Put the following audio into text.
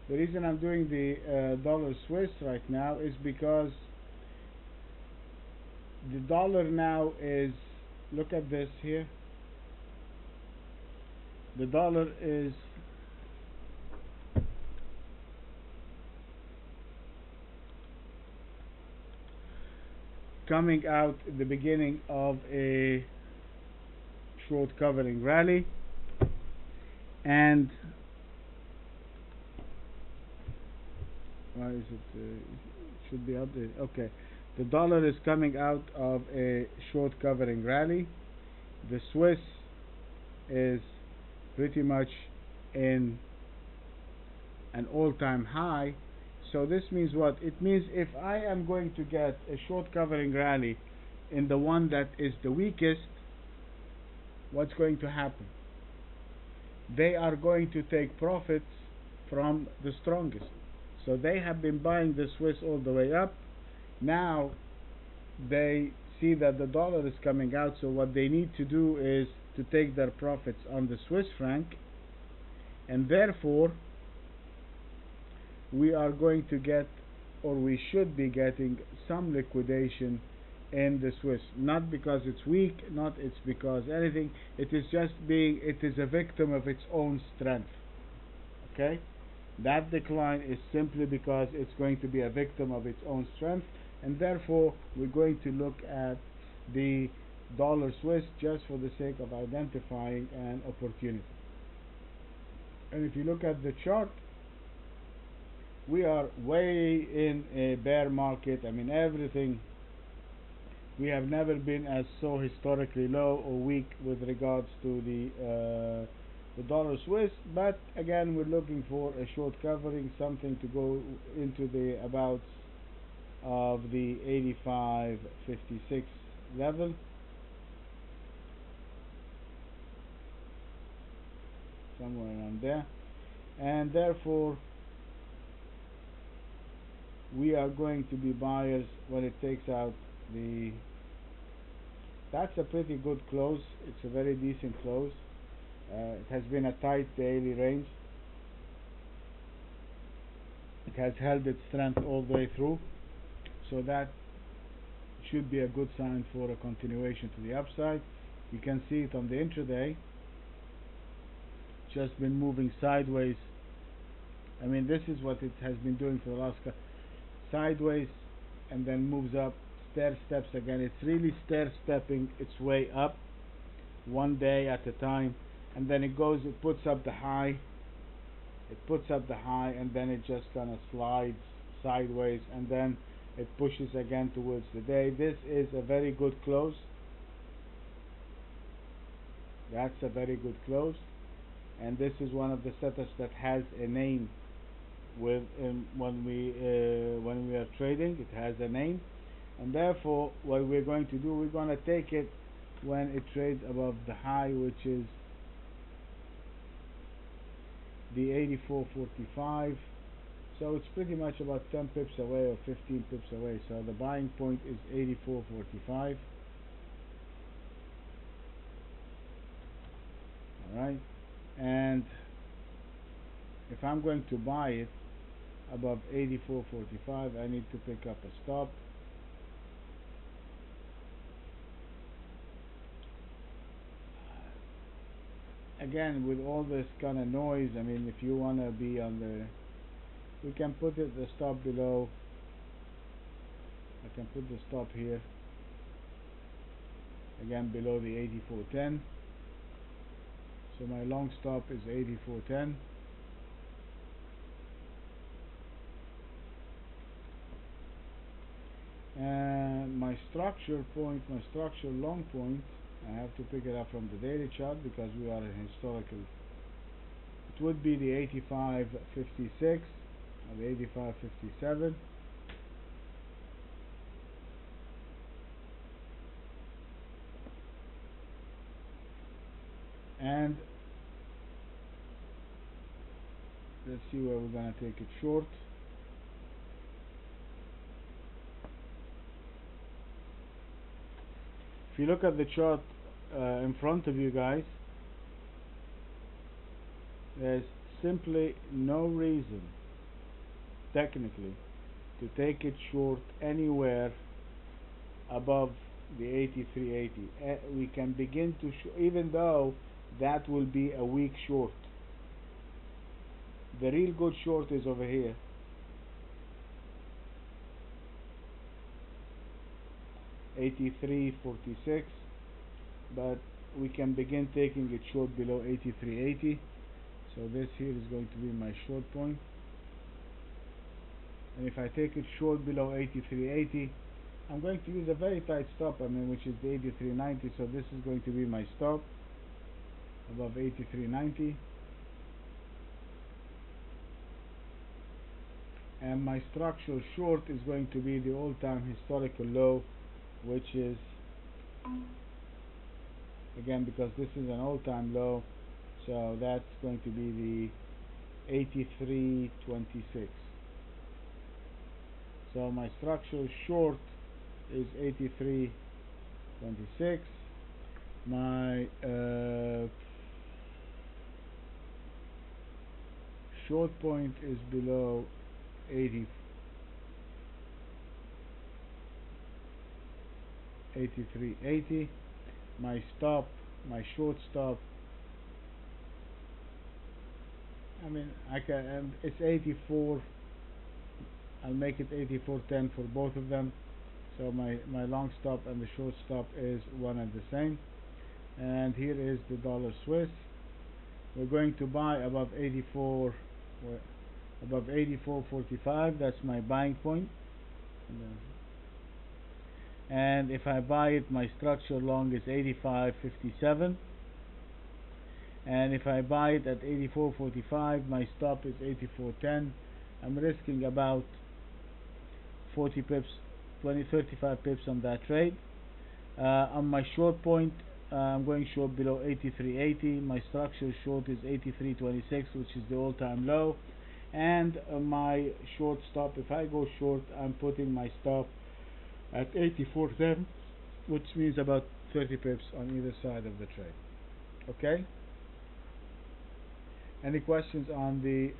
The reason I'm doing the dollar Swiss right now is because the dollar now is, look at this here, the dollar is coming out at the beginning of a short covering rally, and why is it should be updated. Okay, the dollar is coming out of a short covering rally. The Swiss is pretty much in an all-time high. So this means what? It means if I am going to get a short covering rally in the one that is the weakest, what's going to happen? They are going to take profits from the strongest. So they have been buying the Swiss all the way up. Now they see that the dollar is coming out, so what they need to do is to take their profits on the Swiss franc, and therefore we are going to get, or we should be getting, some liquidation in the Swiss. Not because it's weak, not it's because anything. It is just being, it is a victim of its own strength. Okay? That decline is simply because it's going to be a victim of its own strength, and therefore we're going to look at the dollar Swiss just for the sake of identifying an opportunity. And if you look at the chart, we are way in a bear market. I mean, everything, we have never been as so historically low or weak with regards to the dollar Swiss. But again, we're looking for a short covering, something to go into the abouts of the 85.56 level, somewhere around there, and therefore we are going to be buyers when it takes out the, that's a pretty good close. It's a very decent close. It has been a tight daily range. It has held its strength all the way through, so that should be a good sign for a continuation to the upside. You can see it on the intraday, just been moving sideways. I mean, this is what it has been doing for the last sideways, and then moves up, stair steps again. It's really stair stepping its way up one day at a time, and then it goes, it puts up the high, and then it just kind of slides sideways, and then it pushes again towards the day. This is a very good close. That's a very good close, and this is one of the setups that has a name with when we are trading. It has a name, and therefore what we're going to do, we're going to take it when it trades above the high, which is the 84.45. So it's pretty much about 10 pips away or 15 pips away. So the buying point is 84.45. Alright, and if I'm going to buy it above 84.45, I need to pick up a stop. Again, with all this kind of noise, I mean, if you want to be on the, we can put it the stop below. I can put the stop here again below the 84.10. So my long stop is 84.10. And my structure point, my structure long point, I have to pick it up from the daily chart because we are in historical. It would be the 85.56 or the 85.57. And let's see where we're going to take it short. If you look at the chart in front of you guys, there's simply no reason technically to take it short anywhere above the 83.80. We can begin to even though that will be a weak short. The real good short is over here, 83.46, but we can begin taking it short below 83.80. So this here is going to be my short point, and if I take it short below 83.80, I'm going to use a very tight stop, which is the 83.90. So this is going to be my stop above 83.90, and my structural short is going to be the all-time historical low, which is, again, because this is an all-time low, so that's going to be the 83.26. So my structural short is 83.26. My short point is below 83.80. My stop, my short stop, I can, it's 84. I'll make it 84.10 for both of them. So my long stop and the short stop is one and the same. And here is the dollar Swiss. We're going to buy above 84, above 84.45. That's my buying point. And if I buy it, my structure long is 85.57. And if I buy it at 84.45, my stop is 84.10. I'm risking about 40 pips, 35 pips on that trade. On my short point, I'm going short below 83.80. My structural short is 83.26, which is the all-time low. And my short stop, if I go short, I'm putting my stop at 84.10, which means about 30 pips on either side of the trade. Okay? Any questions on the